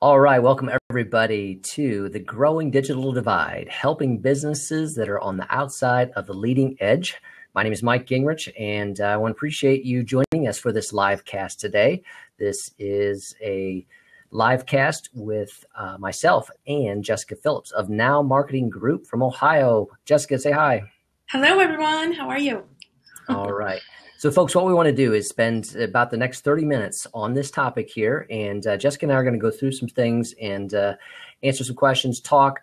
All right, welcome everybody to the Growing Digital Divide, helping businesses that are on the outside of the leading edge. My name is Mike Gingerich, and I want to appreciate you joining us for this live cast today. This is a live cast with myself and Jessika Phillips of Now Marketing Group from Ohio. Jessika, say hi. Hello, everyone. How are you? All right. So, folks, what we want to do is spend about the next 30 minutes on this topic here. And Jessika and I are going to go through some things and answer some questions, talk.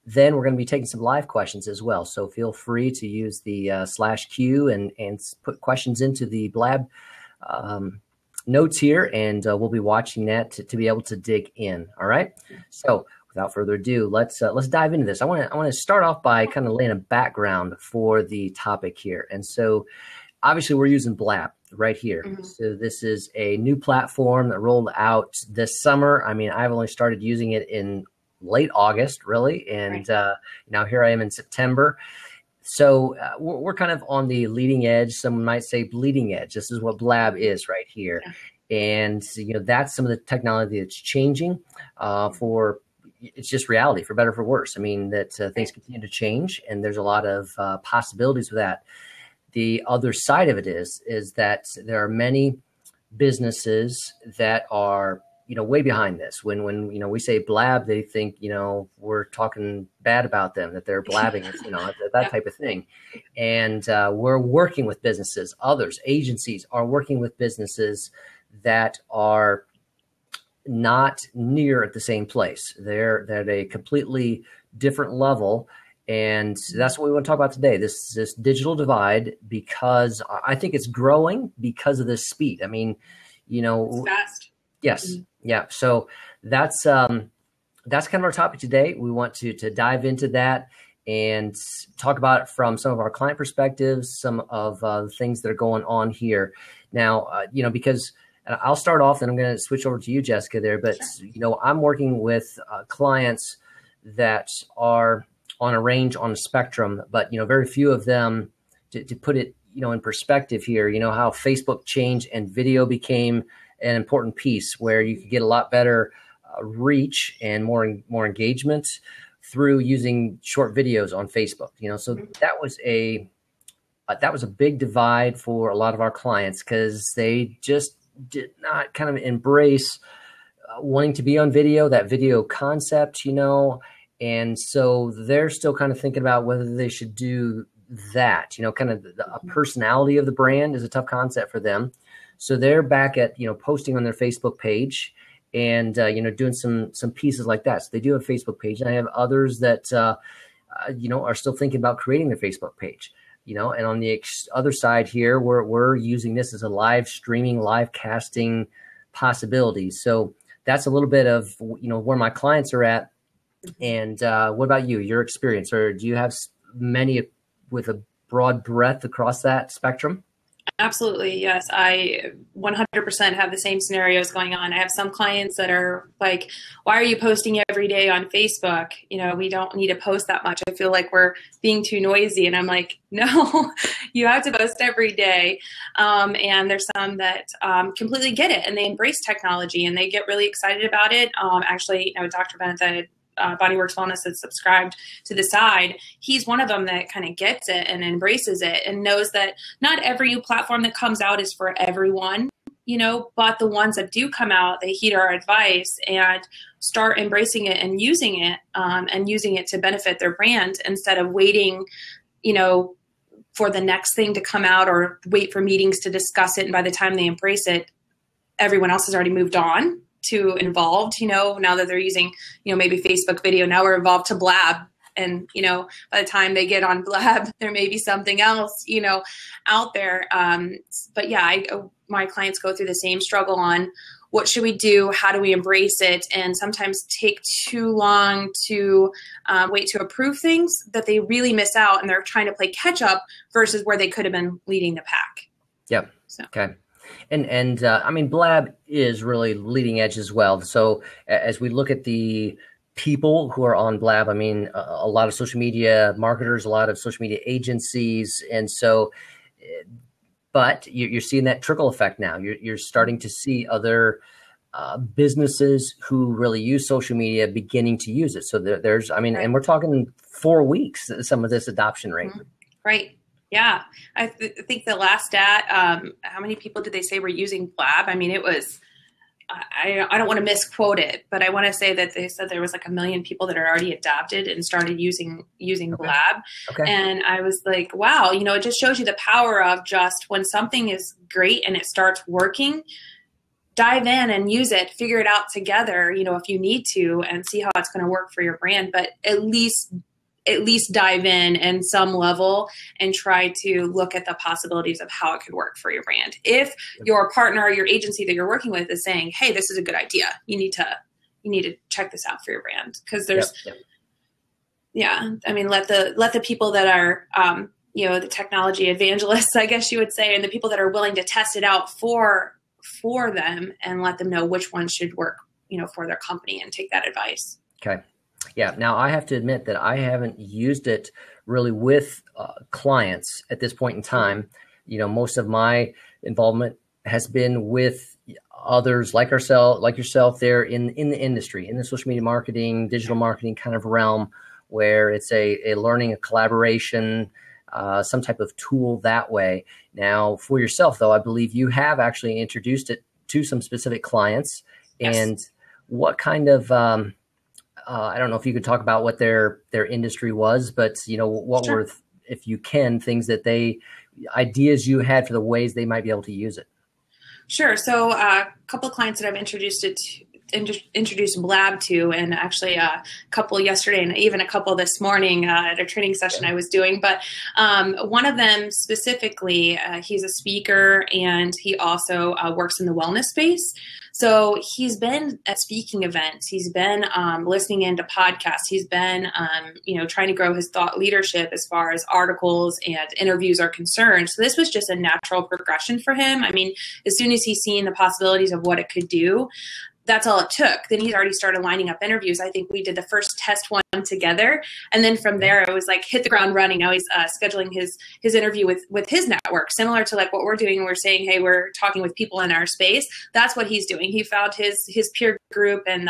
Then we're going to be taking some live questions as well. So feel free to use the /Q and put questions into the Blab notes here. And we'll be watching that to be able to dig in. All right. So without further ado, let's dive into this. I want to start off by kind of laying a background for the topic here. And so obviously, we're using Blab right here. Mm-hmm. So this is a new platform that rolled out this summer. I mean, I've only started using it in late August, really. And now here I am in September. So we're kind of on the leading edge. Someone might say bleeding edge. This is what Blab is right here. Yeah. And, that's some of the technology that's changing it's just reality, for better or for worse. I mean, that things continue to change, and there's a lot of possibilities with that. The other side of it is that there are many businesses that are, way behind this. When we say blab, they think, we're talking bad about them, that they're blabbing, that type of thing. And we're working with businesses, others, agencies are working with businesses that are not near at the same place. They're at a completely different level. And that's what we want to talk about today, this digital divide, because I think it's growing because of this speed. I mean, it's fast. Yes. Mm-hmm. Yeah. So that's kind of our topic today. We want to dive into that and talk about it from some of our client perspectives, some of the things that are going on here now, because I'll start off and I'm going to switch over to you, Jessika, there. But, sure. I'm working with clients that are on a range, on a spectrum, but, very few of them, to put it, in perspective here, how Facebook changed and video became an important piece where you could get a lot better reach and more engagement through using short videos on Facebook, so that was a big divide for a lot of our clients because they just did not kind of embrace wanting to be on video, that video concept, and so they're still kind of thinking about whether they should do that, kind of the personality of the brand is a tough concept for them. So they're back at, posting on their Facebook page and, doing some pieces like that. So they do have a Facebook page, and I have others that, are still thinking about creating their Facebook page, and on the other side here, we're using this as a live streaming, live casting possibility. So that's a little bit of, where my clients are at. And what about you, your experience, or do you have many with a broad breadth across that spectrum? Absolutely. Yes. I 100% have the same scenarios going on. I have some clients that are like, why are you posting every day on Facebook? We don't need to post that much. I feel like we're being too noisy. And I'm like, no, you have to post every day. And there's some that completely get it and they embrace technology and they get really excited about it. Actually, Dr. Bennett, that Bodyworks Wellness that's subscribed to the side, he's one of them that kind of gets it and embraces it and knows that not every new platform that comes out is for everyone, but the ones that do come out, they heed our advice and start embracing it and using it to benefit their brand instead of waiting, for the next thing to come out or wait for meetings to discuss it. And by the time they embrace it, everyone else has already moved on to involved, now that they're using, maybe Facebook video, now we're involved to Blab. And, by the time they get on Blab, there may be something else, out there. But yeah, my clients go through the same struggle on what should we do? How do we embrace it? And sometimes take too long to wait to approve things that they really miss out. And they're trying to play catch up versus where they could have been leading the pack. Yep. So. Okay. And I mean, Blab is really leading edge as well. So as we look at the people who are on Blab, I mean, a lot of social media marketers, a lot of social media agencies. And so, but you're seeing that trickle effect now. You're starting to see other businesses who really use social media beginning to use it. So there's, I mean, Right. and we're talking 4 weeks, some of this adoption rate. Mhm. Right. Yeah. I think the last stat, how many people did they say were using Blab? I mean, it was, I don't want to misquote it, but I want to say that they said there was like 1 million people that are already adopted and started using Blab. Okay. And I was like, wow, you know, it just shows you the power of just when something is great and it starts working, dive in and use it, figure it out together, you know, if you need to, and see how it's going to work for your brand, but at least dive in some level and try to look at the possibilities of how it could work for your brand. If your partner or your agency that you're working with is saying, hey, this is a good idea, you need to check this out for your brand. Because there's, yeah, I mean, let the people that are, you know, the technology evangelists, I guess you would say, and the people that are willing to test it out for them, and let them know which one should work, you know, for their company, and take that advice. Okay. Yeah. Now I have to admit that I haven't used it really with clients at this point in time. You know, most of my involvement has been with others like yourself there in the industry, in the social media marketing, digital marketing kind of realm, where it's a learning, a collaboration, some type of tool that way. Now for yourself though, I believe you have actually introduced it to some specific clients. Yes. And what kind of, I don't know if you could talk about what their industry was, but you know, what Sure. were, if you can, things that ideas you had for the ways they might be able to use it. Sure. So a couple of clients that I've introduced Blab to, and actually a couple yesterday and even a couple this morning at a training session I was doing. But one of them specifically, he's a speaker and he also works in the wellness space. So he's been at speaking events. He's been listening into podcasts. He's been, you know, trying to grow his thought leadership as far as articles and interviews are concerned. So this was just a natural progression for him. I mean, as soon as he's seen the possibilities of what it could do, that's all it took. Then he's already started lining up interviews. I think we did the first test one together. And then from there, it was like hit the ground running. Now he's scheduling his interview with his network, similar to like what we're doing. We're saying, hey, we're talking with people in our space. That's what he's doing. He found his peer group and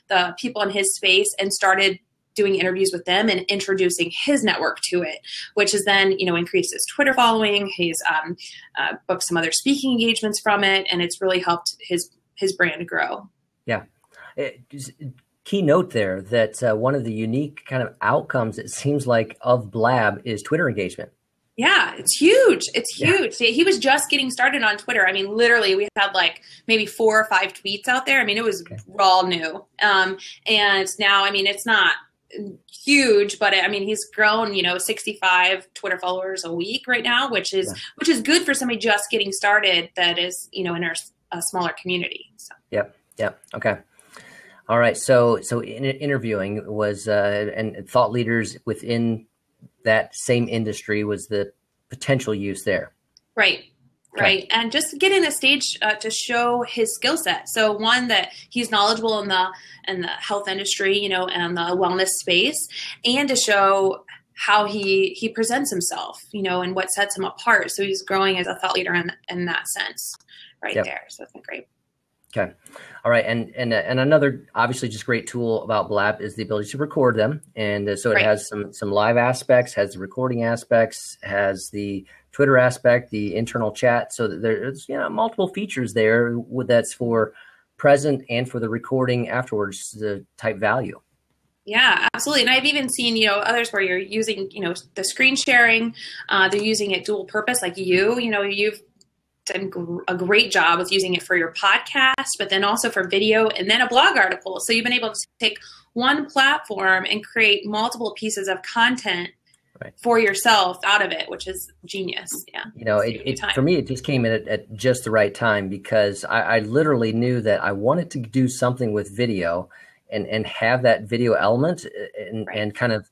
the people in his space and started doing interviews with them and introducing his network to it, which has then, you know, increased his Twitter following. He's booked some other speaking engagements from it, and it's really helped his brand grow. Yeah. Key note there that one of the unique kind of outcomes, it seems like, of Blab is Twitter engagement. Yeah, it's huge. It's huge. Yeah. He was just getting started on Twitter. I mean, literally, we had like maybe 4 or 5 tweets out there. I mean, it was all new. And now, I mean, it's not huge, but I mean, he's grown, you know, 65 Twitter followers a week right now, which is good for somebody just getting started that is, you know, in a smaller community. So. Yep. Okay. All right. So interviewing was, and thought leaders within that same industry was the potential use there. Right. Right. And just getting a stage to show his skill set. So one, that he's knowledgeable in the health industry, you know, and the wellness space, and to show how he presents himself, you know, and what sets him apart. So he's growing as a thought leader in that sense there. So that's been great. Okay. All right. And another obviously just great tool about Blab is the ability to record them. And so it has some live aspects, has the recording aspects, has the Twitter aspect, the internal chat. So there's, you know, multiple features there that's for present and for the recording afterwards, the type value. Yeah, absolutely. And I've even seen, you know, others where you're using, you know, the screen sharing, they're using it dual purpose, like you know, you've done a great job with using it for your podcast, but then also for video and then a blog article. So you've been able to take one platform and create multiple pieces of content for yourself out of it, which is genius. Yeah. You know, for me, it just came in at just the right time, because I literally knew that I wanted to do something with video and have that video element and kind of,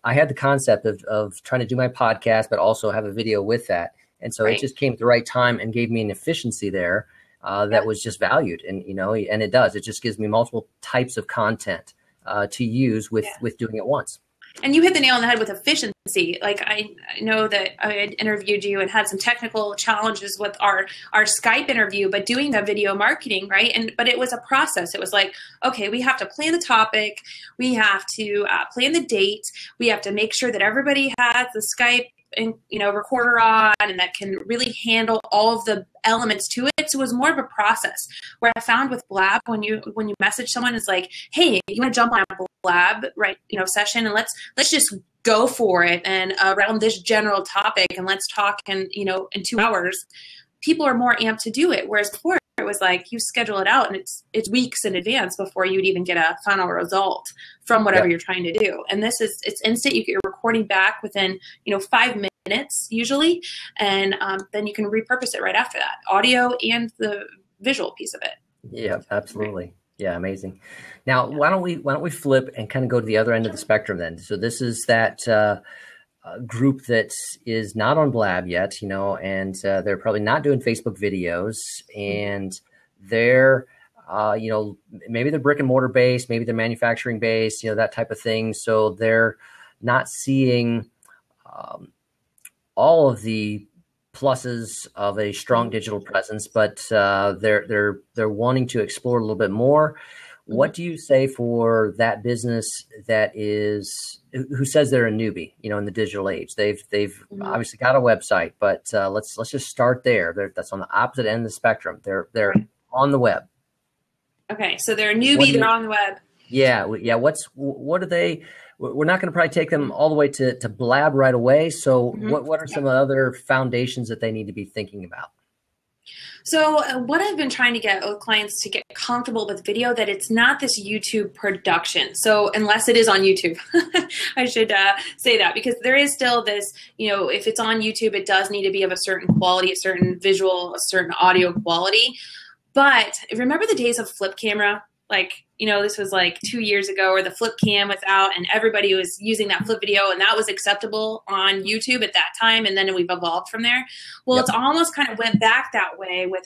I had the concept of trying to do my podcast, but also have a video with that. And so it just came at the right time and gave me an efficiency there that was just valued. And, you know, and it just gives me multiple types of content to use with doing it once. And you hit the nail on the head with efficiency. Like I know that I had interviewed you and had some technical challenges with our Skype interview, but doing the video marketing, right? But it was a process. It was like, okay, we have to plan the topic, we have to plan the date, we have to make sure that everybody has the Skype and recorder on and that can really handle all of the elements to it. So it was more of a process. Where I found with Blab, when you message someone, it's like, hey, you want to jump on a Blab session, and let's just go for it, and around this general topic, and let's talk in 2 hours. People are more amped to do it, whereas before it was like you schedule it out and it's weeks in advance before you'd even get a final result from whatever you're trying to do. And it's instant. You get your recording back within 5 minutes usually, and then you can repurpose it right after that, audio and the visual piece of it. Yeah, absolutely. Yeah, amazing. Now, why don't we flip and kind of go to the other end of the spectrum then? So this is that group that is not on Blab yet, and they're probably not doing Facebook videos, and they're, maybe they're brick and mortar based, maybe they're manufacturing based, that type of thing. So they're not seeing all of the pluses of a strong digital presence, but they're wanting to explore a little bit more. What do you say for that business who says they're a newbie, in the digital age? They've obviously got a website, but let's just start there. That's on the opposite end of the spectrum. They're on the web. Okay, so they're a newbie. They're on the web. Yeah. What are they? We're not going to probably take them all the way to Blab right away. So what are some other foundations that they need to be thinking about? So what I've been trying to get clients to get comfortable with video, that it's not this YouTube production. So unless it is on YouTube, I should say that, because there is still this, if it's on YouTube, it does need to be of a certain quality, a certain visual, a certain audio quality. But remember the days of flip camera? Like, this was like 2 years ago, where the flip cam was out and everybody was using that flip video, and that was acceptable on YouTube at that time. And then we've evolved from there. Well, It's almost kind of went back that way with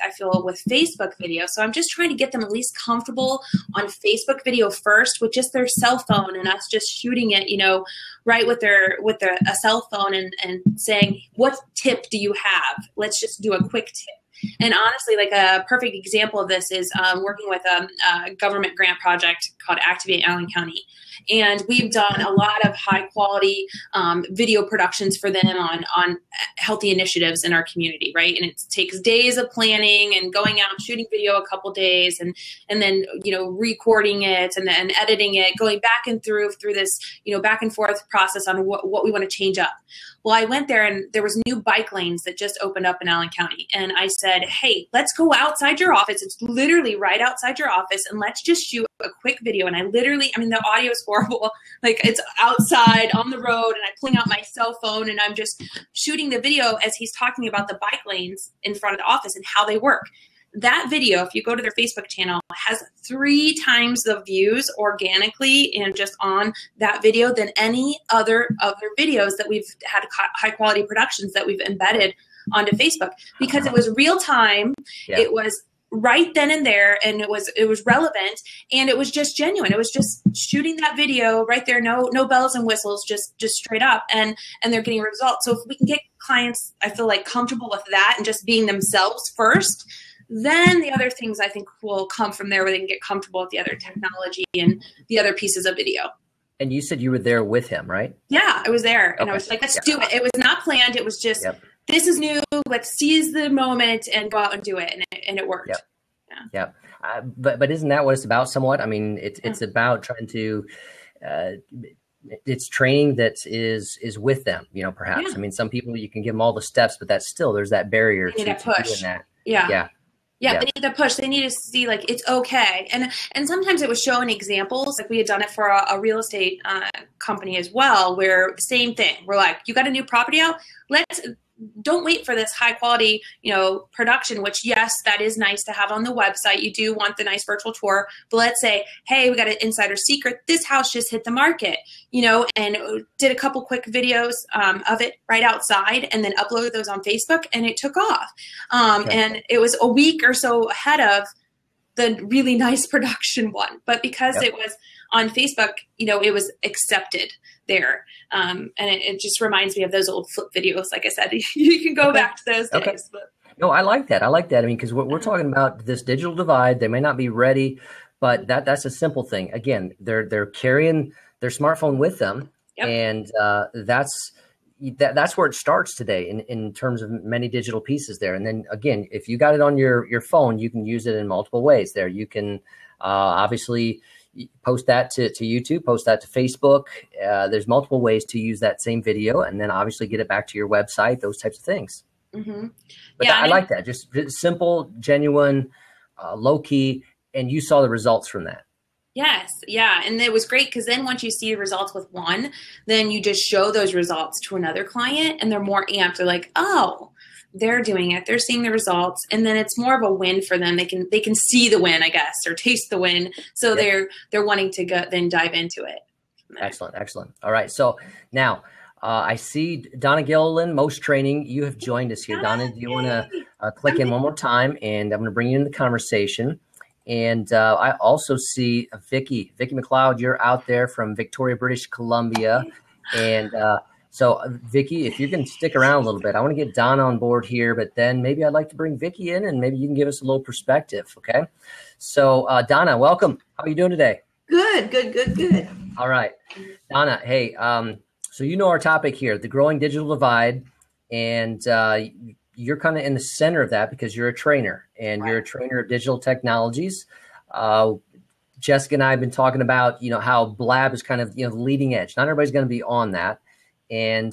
Facebook video. So I'm just trying to get them at least comfortable on Facebook video first with just their cell phone, and us just shooting it, right with a cell phone and saying, what tip do you have? Let's just do a quick tip. And honestly, like a perfect example of this is working with a government grant project called Activate Allen County. And we've done a lot of high quality video productions for them on healthy initiatives in our community, right? And it takes days of planning and going out and shooting video a couple days, and then recording it and then editing it, going back and through this back and forth process on what we want to change up. Well, I went there and there was new bike lanes that just opened up in Allen County. And I said, hey, let's go outside your office. It's literally right outside your office. And let's just shoot a quick video. And the audio is horrible. Like, it's outside on the road, and I'm pulling out my cell phone and I'm just shooting the video as he's talking about the bike lanes in front of the office and how they work. That video, if you go to their Facebook channel, has 3 times the views organically and just on that video than any other videos that we've had, high quality productions that we've embedded onto Facebook, because it was real time. Yeah. It was right then and there, and it was relevant, and it was just genuine. It was just shooting that video right there, no bells and whistles, just straight up, and they're getting results. So if we can get clients, I feel like, comfortable with that and just being themselves first, then the other things I think will come from there, where they can get comfortable with the other technology and the other pieces of video. And you said you were there with him, right? Yeah, I was there. Okay. And I was like, let's do it. It was not planned. It was just, this is new. Let's seize the moment and go out and do it. And it worked. Yeah. But isn't that what it's about somewhat? I mean, it's about trying to, it's training that is with them, perhaps. Yeah. I mean, some people, you can give them all the steps, but there's that barrier to doing that. Yeah, they need the push. They need to see, like, it's okay. And sometimes it was showing examples. Like, we had done it for a real estate company as well, where same thing. We're like, you got a new property out? Don't wait for this high quality, production, which, yes, that is nice to have on the website. You do want the nice virtual tour, but let's say, hey, we got an insider secret. This house just hit the market, and did a couple quick videos of it right outside, and then uploaded those on Facebook, and it took off. And it was a week or so ahead of the really nice production one. But because it was on Facebook, it was accepted there. And it just reminds me of those old flip videos. Like I said, you can go back to those days. But. No, I like that. I mean, because we're talking about this digital divide. They may not be ready, but that's a simple thing. Again, they're carrying their smartphone with them, and that's where it starts today in terms of many digital pieces there. And then again, if you got it on your phone, you can use it in multiple ways there. You can obviously post that to YouTube, post that to Facebook. There's multiple ways to use that same video, and then obviously get it back to your website, those types of things. Mm-hmm. But I like that. Just simple, genuine, low key. And you saw the results from that. Yes. Yeah. And it was great because then once you see the results with one, then you just show those results to another client and they're more amped. They're like, oh, they're doing it. They're seeing the results. And then it's more of a win for them. They can see the win, I guess, or taste the win. So they're wanting to go then dive into it. Excellent. All right. So now, I see Donna Gilliland, Most Training. You have joined us here. Donna, do you want to click in one more time? And I'm going to bring you in the conversation. And I also see Vicki McLeod. You're out there from Victoria, British Columbia. And so, Vicki, if you can stick around a little bit, I want to get Donna on board here. But then maybe I'd like to bring Vicki in, and maybe you can give us a little perspective. Okay. So, Donna, welcome. How are you doing today? Good. All right. Donna, hey, so you know our topic here, the growing digital divide, and you're kind of in the center of that because you're a trainer, and you're a trainer of digital technologies. Jessika and I have been talking about, how Blab is kind of, the leading edge. Not everybody's going to be on that. And,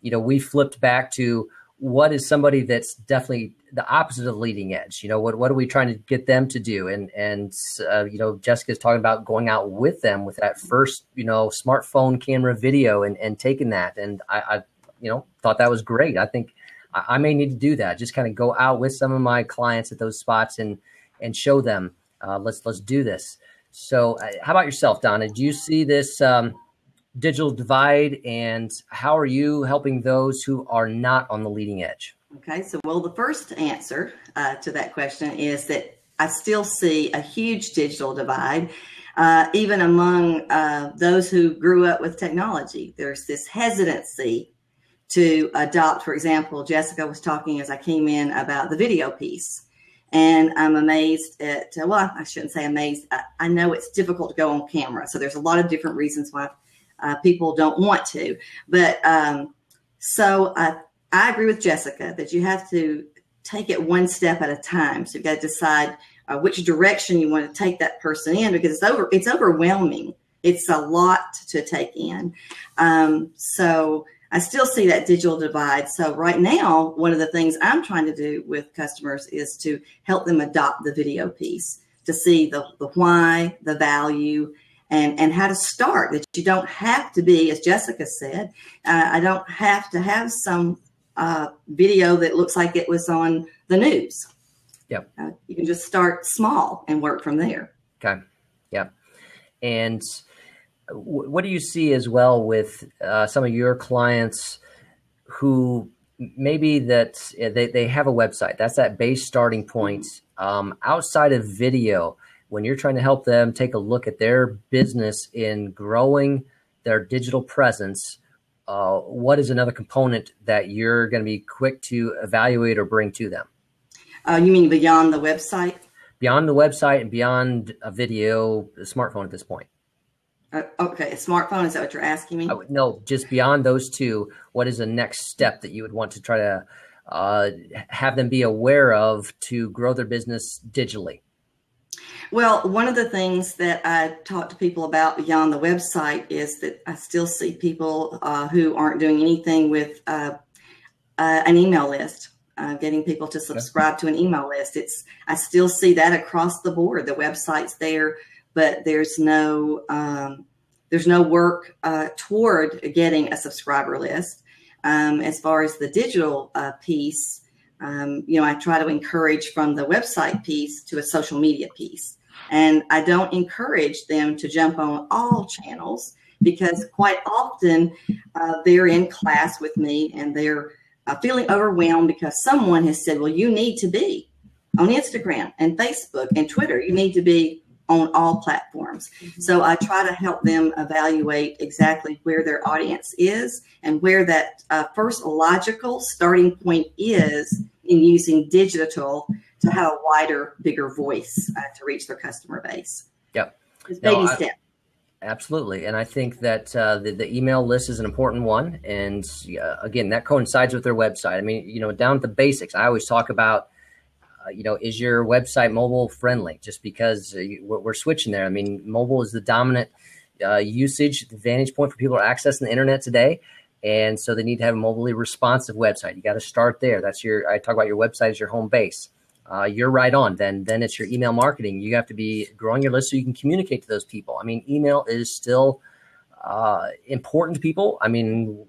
we flipped back to what is somebody that's definitely the opposite of leading edge. What are we trying to get them to do? And Jessika's talking about going out with them with that first, smartphone camera video and taking that. And I thought that was great. I think I may need to do that. Just kind of go out with some of my clients at those spots and show them, let's do this. So how about yourself, Donna? Do you see this digital divide, and how are you helping those who are not on the leading edge? Okay, so the first answer to that question is that I still see a huge digital divide, even among those who grew up with technology. There's this hesitancy to adopt. For example, Jessika was talking as I came in about the video piece. And I'm amazed at, I shouldn't say amazed. I know it's difficult to go on camera. So there's a lot of different reasons why people don't want to. But so I agree with Jessika that you have to take it one step at a time. So you've got to decide which direction you want to take that person in, because it's overwhelming. It's a lot to take in. So I still see that digital divide. So right now, one of the things I'm trying to do with customers is to help them adopt the video piece, to see the why, the value, and how to start. That you don't have to be, as Jessika said, I don't have to have some video that looks like it was on the news. Yep. You can just start small and work from there. Okay. Yep. And what do you see as well with some of your clients who maybe that they have a website? That's that base starting point. Outside of video, when you're trying to help them take a look at their business in growing their digital presence, what is another component that you're going to be quick to evaluate or bring to them? You mean beyond the website? Beyond the website and beyond a video, a smartphone at this point. Okay, a smartphone, is that what you're asking me? No, just beyond those two, what is the next step that you would want to try to have them be aware of to grow their business digitally? Well, one of the things that I talk to people about beyond the website is that I still see people who aren't doing anything with an email list, getting people to subscribe to an email list. I still see that across the board. The website's there, but there's no work toward getting a subscriber list. As far as the digital piece, I try to encourage from the website piece to a social media piece. And I don't encourage them to jump on all channels, because quite often they're in class with me and they're feeling overwhelmed because someone has said, well, you need to be on Instagram and Facebook and Twitter. You need to be on all platforms. So I try to help them evaluate exactly where their audience is and where that first logical starting point is in using digital to have a wider, bigger voice to reach their customer base. Yep. It's baby steps. Absolutely. And I think that the email list is an important one. And again, that coincides with their website. I mean, down at the basics, I always talk about, is your website mobile friendly? Just because we're switching there. I mean, mobile is the dominant usage, the vantage point for people who are accessing the internet today. And so they need to have a mobilely responsive website. You got to start there. I talk about your website as your home base. You're right on. Then it's your email marketing. You have to be growing your list so you can communicate to those people. I mean, email is still important to people. I mean,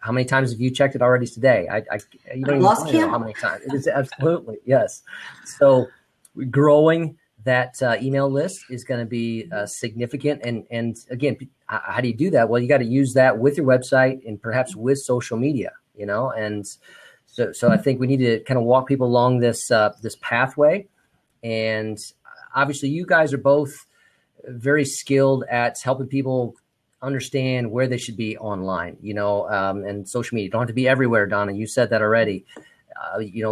how many times have you checked it already today? You don't lost even know how many times. It is absolutely, yes. So growing that email list is going to be significant. And again, how do you do that? Well, you got to use that with your website and perhaps with social media, and so I think we need to kind of walk people along this pathway. And obviously you guys are both very skilled at helping people understand where they should be online, and social media. You don't have to be everywhere, Donna. You said that already, but you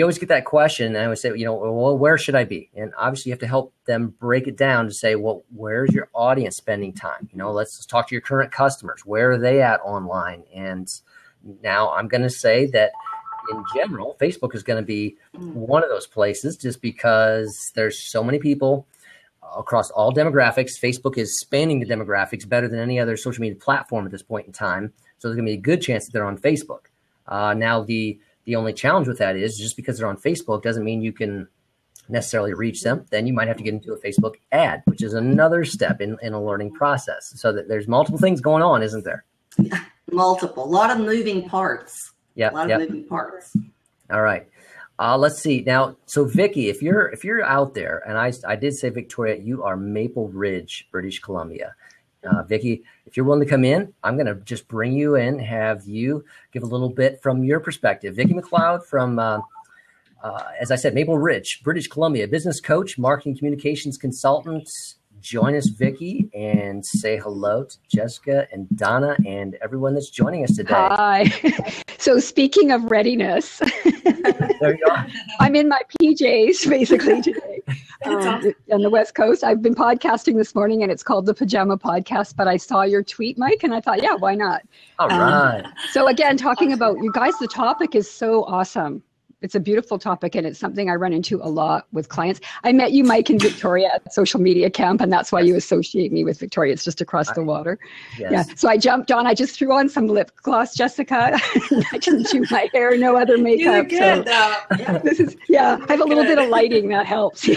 always get that question. And I always say, well, where should I be? And obviously you have to help them break it down to say, well, where's your audience spending time? Let's talk to your current customers. Where are they at online? And now I'm going to say that in general, Facebook is going to be one of those places just because there's so many people across all demographics. Facebook is spanning the demographics better than any other social media platform at this point in time. So there's going to be a good chance that they're on Facebook. Now, the only challenge with that is just because they're on Facebook doesn't mean you can necessarily reach them. Then you might have to get into a Facebook ad, which is another step in a learning process. So that there's multiple things going on, isn't there? Yeah, multiple. A lot of moving parts. Yeah, a lot of moving parts. All right. Let's see now. So Vicki, if you're out there, and I did say Victoria, you are Maple Ridge, British Columbia. Vicki, if you're willing to come in, I'm going to just bring you in, have you give a little bit from your perspective. Vicki McLeod from, as I said, Maple Ridge, British Columbia, business coach, marketing communications consultant. Join us, Vicki, and say hello to Jessika and Donna and everyone that's joining us today. Hi. So speaking of readiness, there you are. I'm in my PJs basically today on the West Coast. I've been podcasting this morning, and it's called the Pajama Podcast, but I saw your tweet, Mike, and I thought, yeah, why not? All right. So again, talking about you guys, the topic is so awesome. It's a beautiful topic, and it's something I run into a lot with clients. I met you, Mike, and Victoria at social media camp, and that's why you associate me with Victoria. It's just across the water. Yes. Yeah. So I jumped on. I just threw on some lip gloss, Jessika. I didn't do my hair, no other makeup. You look good, though. I have a little bit of lighting that helps.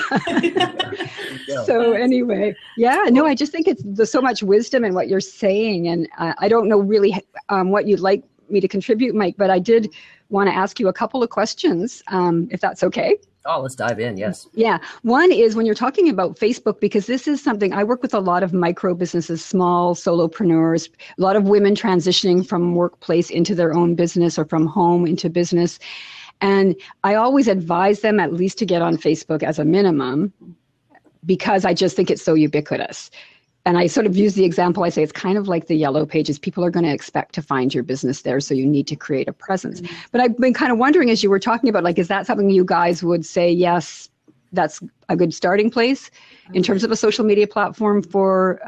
So anyway, I just think there's so much wisdom in what you're saying, and I don't know really what you'd like me to contribute, Mike, but I did want to ask you a couple of questions, if that's okay. Oh, let's dive in. Yes. Yeah. One is when you're talking about Facebook, because this is something I work with a lot of micro businesses, small solopreneurs, a lot of women transitioning from workplace into their own business or from home into business. And I always advise them at least to get on Facebook as a minimum, because I just think it's so ubiquitous. And I sort of use the example, I say it's kind of like the yellow pages. People are going to expect to find your business there, so you need to create a presence. Mm-hmm. But I've been kind of wondering, as you were talking about, is that something you guys would say, yes, that's a good starting place in terms of a social media platform for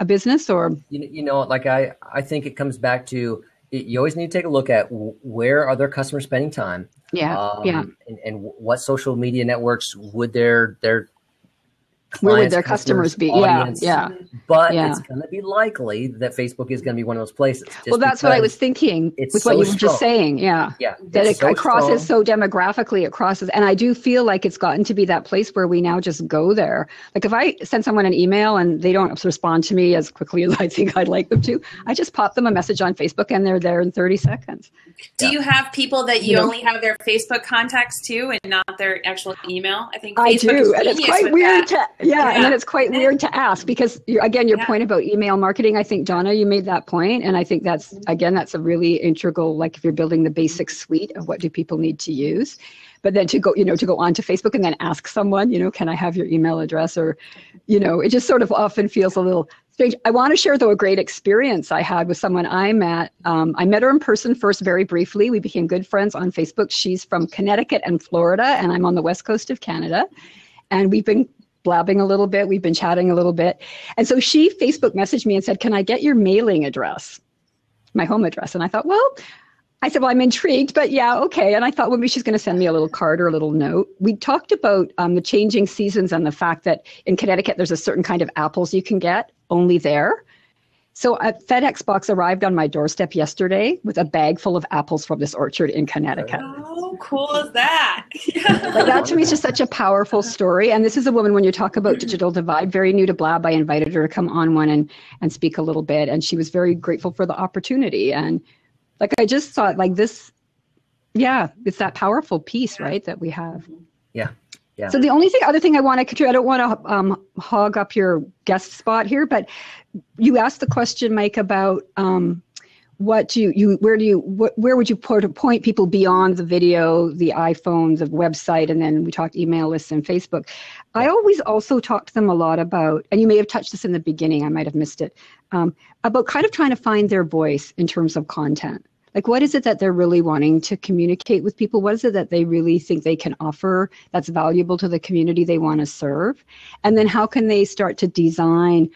a business? Or I think it comes back to, you always need to take a look at where are their customers spending time? And what social media networks would their where would their customers be? Audience. But yeah. It's going to be likely that Facebook is going to be one of those places. Well, that's what I was thinking with what you were just saying. Yeah. That it crosses so demographically, it crosses. And I do feel like it's gotten to be that place where we now just go there. Like if I send someone an email and they don't respond to me as quickly as I think I'd like them to, I just pop them a message on Facebook and they're there in 30 seconds. Do you have people that you only have their Facebook contacts to and not their actual email? I think I Facebook do, and it's quite weird and then it's quite weird to ask because your point about email marketing, I think, Donna, you made that point, and I think that's a really integral, like if you're building the basic suite of what do people need to use. But then to go onto Facebook and then ask someone, can I have your email address? Or, it just sort of often feels a little strange. I want to share, though, a great experience I had with someone I met. I met her in person first very briefly. We became good friends on Facebook. She's from Connecticut and Florida, and I'm on the west coast of Canada. And we've been blabbing a little bit. We've been chatting a little bit. And so she Facebook messaged me and said, can I get your mailing address, my home address? And I thought, I said, I'm intrigued, but yeah, okay. And I thought, maybe she's going to send me a little card or a little note. We talked about the changing seasons and the fact that in Connecticut, there's a certain kind of apples you can get only there. So a FedEx box arrived on my doorstep yesterday with a bag full of apples from this orchard in Connecticut. How cool is that? Like, that to me is just such a powerful story. And this is a woman, when you talk about digital divide, very new to Blab. I invited her to come on one and speak a little bit. And she was very grateful for the opportunity. And like, I just thought, like, this, it's that powerful piece, right, that we have. Yeah. So the only other thing I want to contribute, I don't want to hog up your guest spot here, but you asked the question, Mike, about where would you point people beyond the video, the iPhone, the website, and then we talked email lists and Facebook. I always also talk to them a lot about, and you may have touched this in the beginning, I might have missed it, about kind of trying to find their voice in terms of content. Like, what is it that they're really wanting to communicate with people? What is it that they really think they can offer that's valuable to the community they want to serve? And then how can they start to design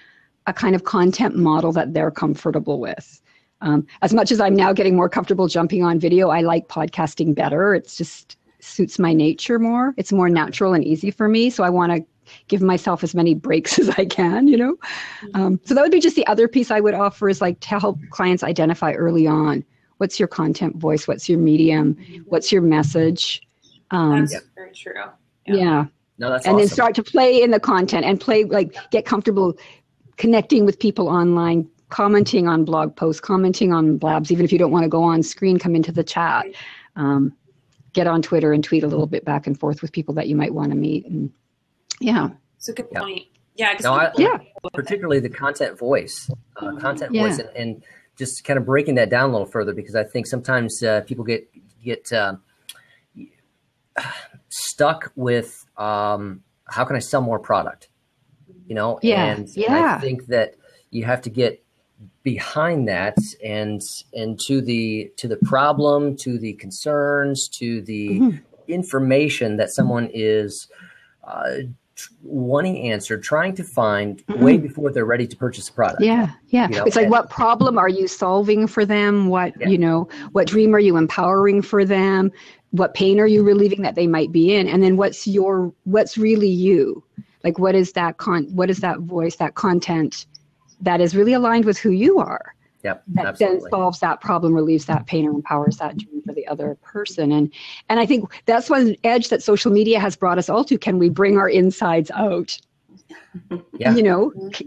a kind of content model that they're comfortable with? As much as I'm now getting more comfortable jumping on video, I like podcasting better. It's just suits my nature more. It's more natural and easy for me. So I want to give myself as many breaks as I can, So that would be just the other piece I would offer, is like to help clients identify early on, what's your content voice? What's your medium? What's your message? That's very true. Yeah. No, that's and awesome. Then start to play in the content and get comfortable connecting with people online, commenting on blog posts, commenting on blabs. Even if you don't want to go on screen, come into the chat. Get on Twitter and tweet a little bit back and forth with people that you might want to meet. And it's a good point. Yeah. Particularly the content voice, voice, and just kind of breaking that down a little further, because I think sometimes people get stuck with how can I sell more product, And I think that you have to get behind that and to the problem, to the concerns, to the information that someone is wanting answered, trying to find way before they're ready to purchase a product. It's like, what problem are you solving for them? What what dream are you empowering for them? What pain are you relieving that they might be in? And then what's really you? Like, what is that voice, that content that is really aligned with who you are? Yep, that absolutely. Then solves that problem, relieves that pain, or empowers that dream for the other person. And I think that's one edge that social media has brought us all to. Can we bring our insides out? Yeah.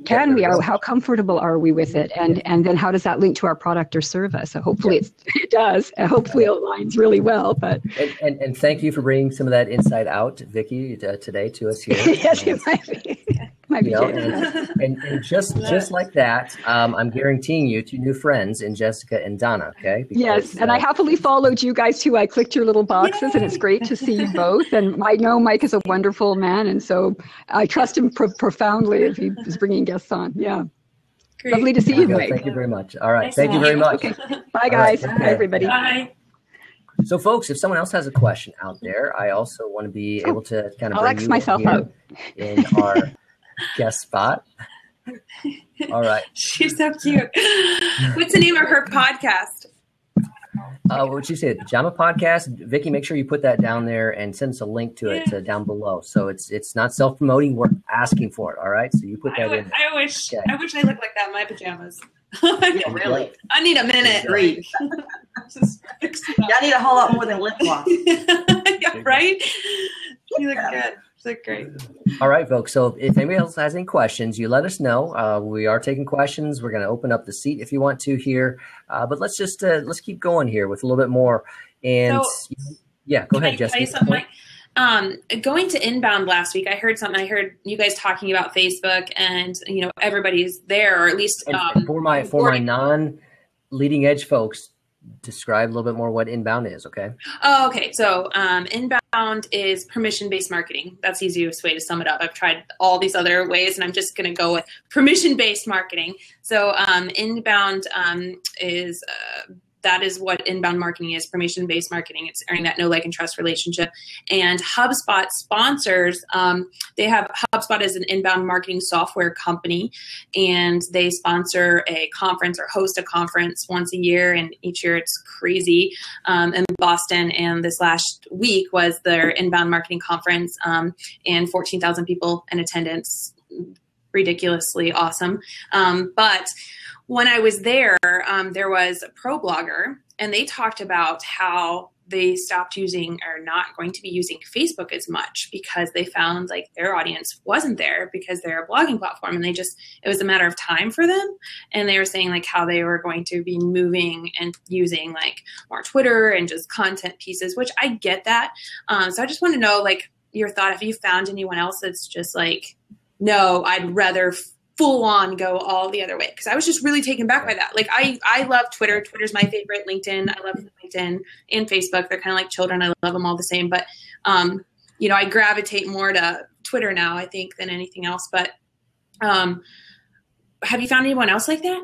Can we? How comfortable are we with it? And then how does that link to our product or service? So hopefully it does. And hopefully it aligns really well. But and thank you for bringing some of that inside out, Vicki, today to us here. Yes, it might be. And just like that, I'm guaranteeing you 2 new friends in Jessika and Donna. Okay. Because, and I happily followed you guys too. I clicked your little boxes, and it's great to see you both. And I know Mike is a wonderful man, and so I trust him profoundly if he is bringing guests on. Yeah. Great. Lovely to see you, Mike. Thank you very much. All right. Thank you very much. Okay. Bye, guys. Right. Bye, everybody. Bye. So, folks, if someone else has a question out there, I also want to be able to kind of bring you myself out in our guest spot. All right. She's so cute. What's the name of her podcast? What you say, Pajama Podcast? Vicki, make sure you put that down there and send us a link to it down below. So it's not self-promoting. We're asking for it. All right. So you put that in. I wish I looked like that in my pajamas. Really? I need a minute. Agreed. I need a whole lot more than lip gloss. Yeah, right? You look good. You look great. All right, folks. So if anybody else has any questions, you let us know. We are taking questions. We're going to open up the seat if you want to here. But let's just let's keep going here with a little bit more. And go ahead, Jessica. Tell you something, Mike? Going to Inbound last week, I heard something. I heard you guys talking about Facebook, and everybody's there, or at least for my non-leading edge folks, describe a little bit more what Inbound is. Okay. Oh, okay. So Inbound inbound is permission-based marketing. That's the easiest way to sum it up. I've tried all these other ways, and I'm just going to go with permission-based marketing. So inbound is that is what inbound marketing is, permission-based marketing. It's earning that know, like, and trust relationship. And HubSpot sponsors, HubSpot is an inbound marketing software company, and they sponsor a conference or host a conference once a year. And each year it's crazy in Boston. And this last week was their inbound marketing conference, and 14,000 people in attendance. Ridiculously awesome. But when I was there, there was a pro blogger, and they talked about how they stopped using or not going to be using Facebook as much because they found like their audience wasn't there because they're a blogging platform, and it was a matter of time for them. And they were saying like how they were going to be moving and using like more Twitter and just content pieces, which I get that. So I just want to know like your thought, if you found anyone else that's just like, no, I'd rather full on go all the other way. Because I was just really taken back by that. Like I love Twitter. Twitter's my favorite. LinkedIn. I love LinkedIn and Facebook. They're kind of like children. I love them all the same. But, I gravitate more to Twitter now, I think, than anything else. But have you found anyone else like that?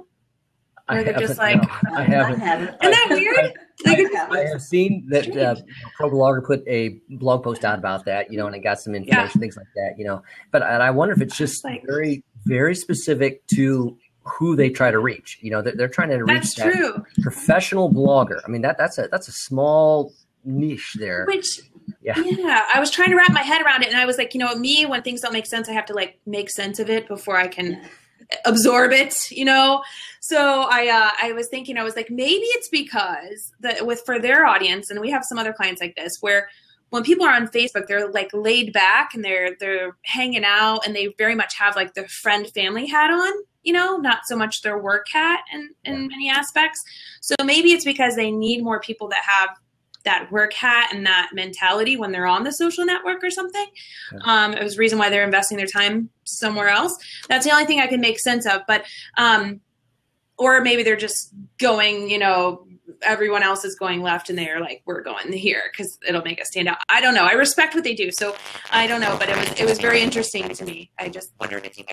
Or they're just like, no, I haven't. Isn't that weird? I have seen that pro blogger put a blog post out about that, and it got some information, things like that, But I wonder if it's just like, very, very specific to who they try to reach. They're trying to reach that professional blogger. I mean, that's a small niche there. I was trying to wrap my head around it, and I was like, me, when things don't make sense, I have to like make sense of it before I can absorb it, So I was thinking, I was like, maybe it's because for their audience, and we have some other clients like this, where when people are on Facebook, they're like laid back and they're hanging out, and they very much have like the friend family hat on, not so much their work hat in many aspects. So maybe it's because they need more people that have that work hat and that mentality when they're on the social network or something. It was the reason why they're investing their time somewhere else. That's the only thing I can make sense of. But, or maybe they're just going, everyone else is going left and they're like, we're going here because it'll make us stand out. I don't know. I respect what they do. So I don't know, but it was very interesting to me. I just wondered if you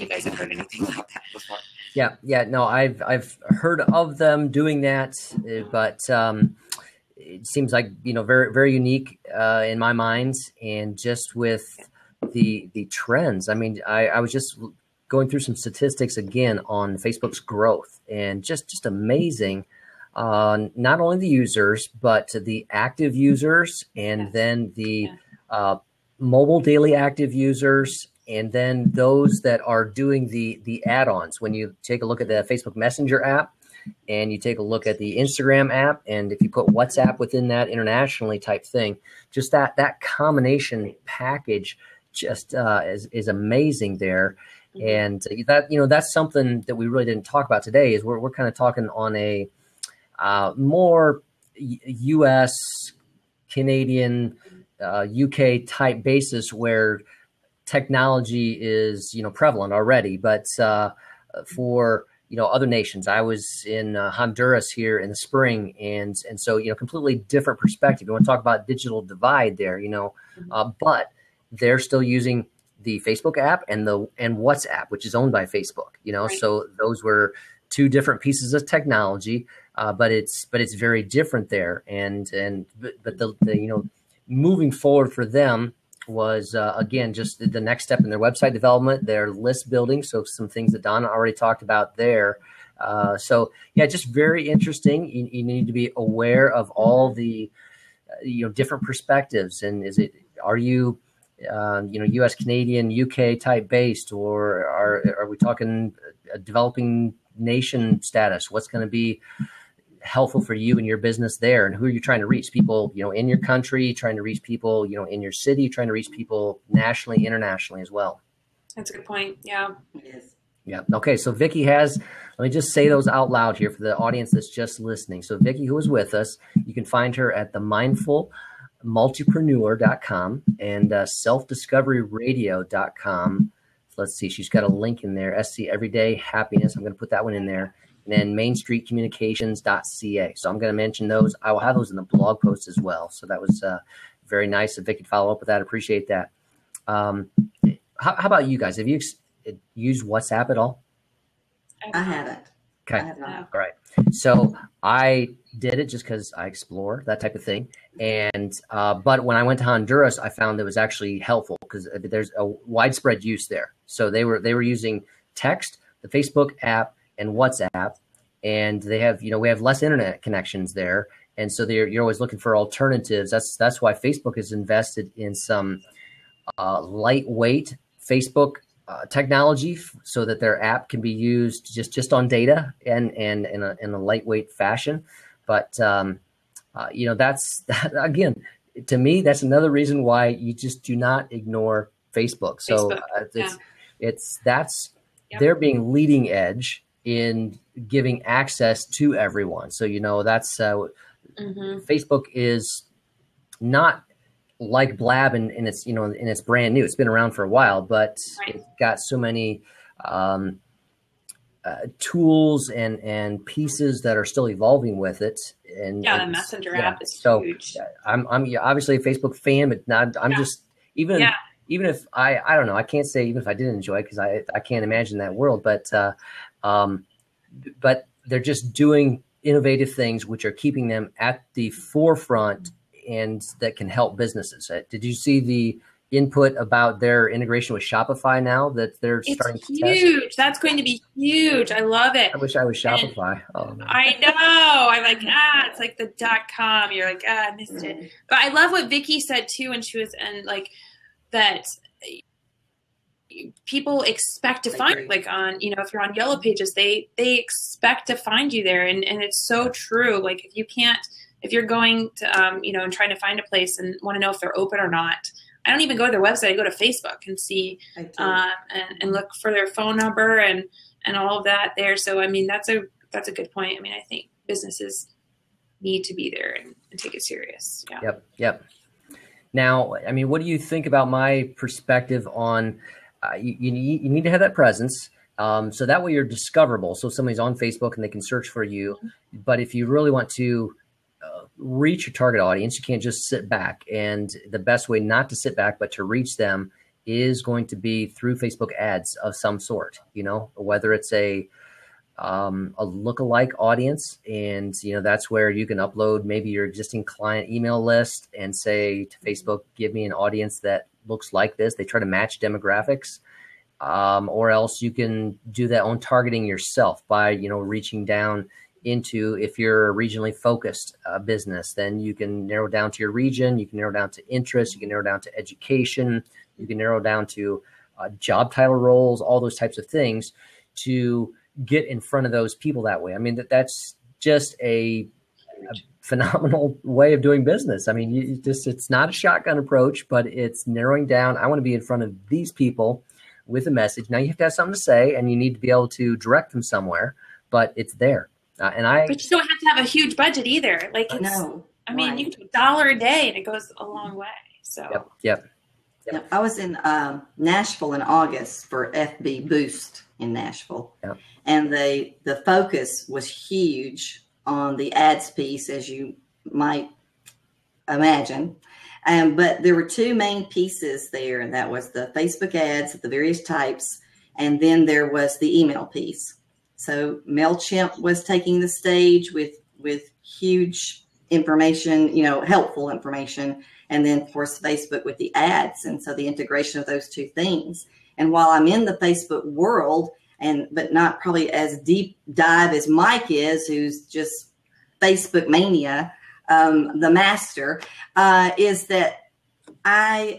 guys have heard anything like that before. Yeah. No, I've heard of them doing that, but, it seems like, very, very unique in my mind, and just with the trends. I mean, I was just going through some statistics again on Facebook's growth, and just amazing. Not only the users, but the active users, and then the mobile daily active users, and then those that are doing the add-ons. When you take a look at the Facebook Messenger app, and you take a look at the Instagram app, and if you put WhatsApp within that internationally type thing, just that combination package just is amazing there. And that's something that we really didn't talk about today. Is we're kind of talking on a more U.S., Canadian, UK type basis, where technology is prevalent already, but for other nations. I was in Honduras here in the spring, and so completely different perspective. You want to talk about digital divide there, but they're still using the Facebook app and WhatsApp, which is owned by Facebook. Right. So those were two different pieces of technology, but it's very different there. But the moving forward for them was again just the next step in their website development, their list building. So some things that Donna already talked about there. Just very interesting. You need to be aware of all the different perspectives. And are you U.S., Canadian, UK type based, or are we talking a developing nation status? What's going to be helpful for you and your business there, and who are you trying to reach? People in your country, trying to reach people in your city, trying to reach people nationally, internationally as well. That's a good point. Yeah. Yes. Yeah. Okay. So Vicki let me just say those out loud here for the audience that's just listening. So Vicki, who is with us, you can find her at themindfulmultipreneur.com and selfdiscoveryradio.com. Let's see. She's got a link in there. SC Everyday Happiness. I'm going to put that one in there. And then mainstreetcommunications.ca. So I'm going to mention those. I will have those in the blog post as well. So that was very nice of Vicki to follow up with that. Appreciate that. How about you guys? Have you used WhatsApp at all? I haven't. Okay. I have not. All right. So I did it just because I explore that type of thing. And but when I went to Honduras, I found it was actually helpful because there's a widespread use there. So they were using text, the Facebook app, and WhatsApp, and they have we have less internet connections there, and so you're always looking for alternatives. That's why Facebook has invested in some lightweight Facebook technology so that their app can be used just on data and in a lightweight fashion. But that's again, to me, that's another reason why you just do not ignore Facebook. So they're being leading edge in giving access to everyone. So that's Facebook is not like Blab and it's and it's brand new. It's been around for a while, but it's got so many tools and pieces that are still evolving with it. And the Messenger app is huge. I'm obviously a Facebook fan, but I'm just even if I don't know, I can't say even if I didn't enjoy it because I can't imagine that world, but they're just doing innovative things which are keeping them at the forefront and that can help businesses. Did you see the input about their integration with Shopify now that they're starting to test? It's huge. That's going to be huge. I love it. I wish I was Shopify. I know. I'm like, it's like the .com. You're like, I missed it. But I love what Vicki said too when she was that people expect to find on if you're on Yellow Pages, they expect to find you there, and it's so true. Like if you're going to and trying to find a place and want to know if they're open or not, I don't even go to their website. I go to Facebook and see and look for their phone number and all of that there. So I mean that's a good point. I mean I think businesses need to be there and take it serious. Yeah. Yep. Now, I mean, what do you think about my perspective on you need to have that presence so that way you're discoverable. So somebody's on Facebook and they can search for you. But if you really want to reach your target audience, you can't just sit back. And the best way not to sit back, but to reach them is going to be through Facebook ads of some sort, whether it's a lookalike audience. And, that's where you can upload maybe your existing client email list and say to Facebook, give me an audience that looks like this. They try to match demographics. Or else you can do that on targeting yourself by, reaching down into, if you're a regionally focused business, then you can narrow down to your region, you can narrow down to interest, you can narrow down to education, you can narrow down to job title roles, all those types of things to get in front of those people that way. I mean, that's just a phenomenal way of doing business. I mean, it's not a shotgun approach, but it's narrowing down. I want to be in front of these people with a message. Now you have to have something to say and you need to be able to direct them somewhere, but it's there. But you don't have to have a huge budget either. Like you can do $1 a day and it goes a long way. So Yep. I was in Nashville in August for FB Boost in Nashville, and the focus was huge on the ads piece, as you might imagine. But there were two main pieces there, and that was the Facebook ads of the various types, and then there was the email piece. So MailChimp was taking the stage with huge information, helpful information. And then, of course, Facebook with the ads. And so the integration of those two things. And while I'm in the Facebook world, but not probably as deep dive as Mike is, who's just Facebook mania, the master, is that I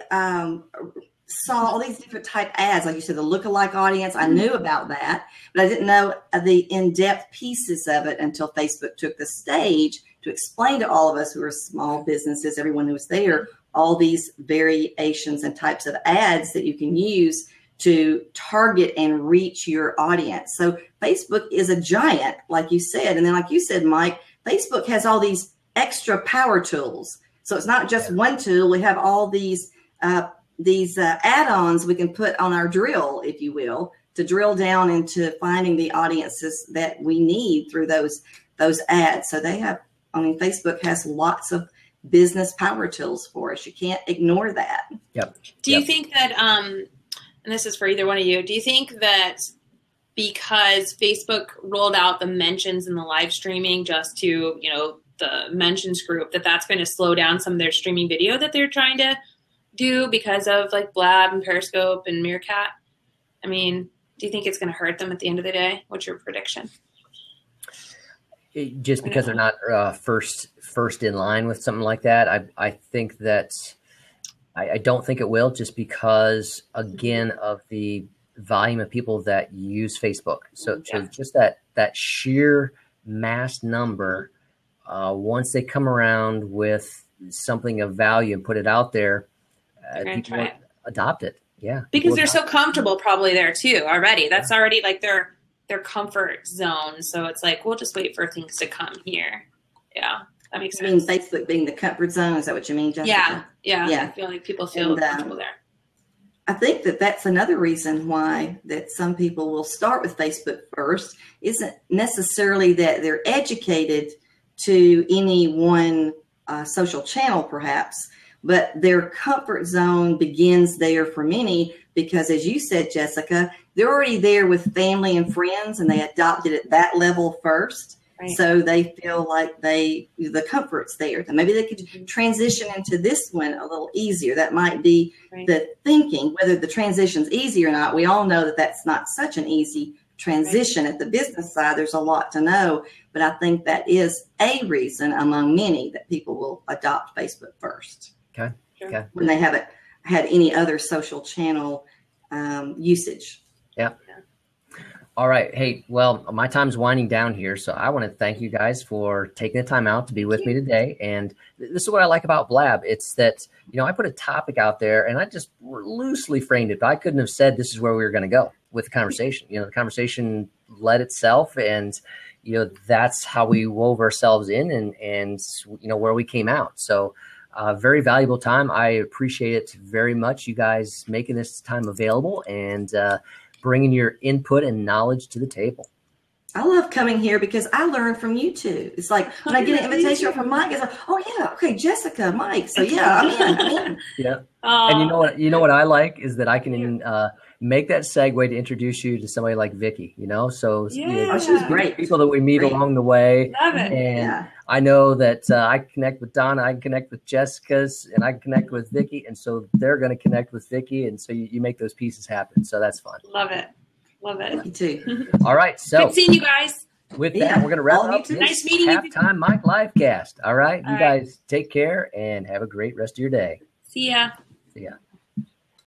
saw all these different type ads, like you said, the lookalike audience. I knew about that, but I didn't know the in-depth pieces of it until Facebook took the stage to explain to all of us who are small businesses, everyone who was there, all these variations and types of ads that you can use to target and reach your audience. So Facebook is a giant, like you said. And then like you said, Mike, Facebook has all these extra power tools. So it's not just one tool. We have all these add-ons we can put on our drill, if you will, to drill down into finding the audiences that we need through those ads. So Facebook has lots of business power tools for us. You can't ignore that. Yep. Do you think that, and this is for either one of you, do you think that because Facebook rolled out the mentions and the live streaming just to, the mentions group, that's going to slow down some of their streaming video that they're trying to do because of like Blab and Periscope and Meerkat? I mean, do you think it's going to hurt them at the end of the day? What's your prediction? Just because they're not first in line with something like that, I think that I don't think it will, just because, again, of the volume of people that use Facebook. So just that sheer mass number, once they come around with something of value and put it out there, people adopt it. Yeah, because they're so comfortable probably there too already. That's already like their comfort zone. So it's like, we'll just wait for things to come here. Yeah, that makes sense. I mean, Facebook being the comfort zone, is that what you mean, Jessika? Yeah. I feel like people feel comfortable there. I think that's another reason why that some people will start with Facebook first. Isn't necessarily that they're educated to any one social channel perhaps, but their comfort zone begins there for many, because as you said, Jessika, they're already there with family and friends and they adopted at that level first. Right. So they feel like the comfort's there. So maybe they could transition into this one a little easier. That might be the thinking. Whether the transition's easy or not, we all know that that's not such an easy transition. At the business side, there's a lot to know, but I think that is a reason among many that people will adopt Facebook first. Okay. When they haven't had any other social channel usage. Yeah. All right. Hey, well, my time's winding down here, so I want to thank you guys for taking the time out to be with me today. And this is what I like about Blab. It's that, I put a topic out there and I just loosely framed it, but I couldn't have said this is where we were going to go with the conversation. The conversation led itself, and, that's how we wove ourselves in and where we came out. So very valuable time. I appreciate it very much, you guys making this time available and bringing your input and knowledge to the table. I love coming here because I learn from you too. It's like when I get an invitation from Mike, it's like, oh yeah, okay, Jessika, Mike. So yeah, I'm in. Yeah. And you know what I like is that I can make that segue to introduce you to somebody like Vicki, So she's great. People that we meet along the way. Love it. And I know that I can connect with Donna, I can connect with Jessica's, and I can connect with Vicki. And so they're going to connect with Vicki. And so you make those pieces happen. So that's fun. Love it. Me too. All right. So good seeing you guys. With that, we're going to wrap up. Nice meeting you. Halftime Mike Livecast. All right. You guys take care and have a great rest of your day. See ya. See ya.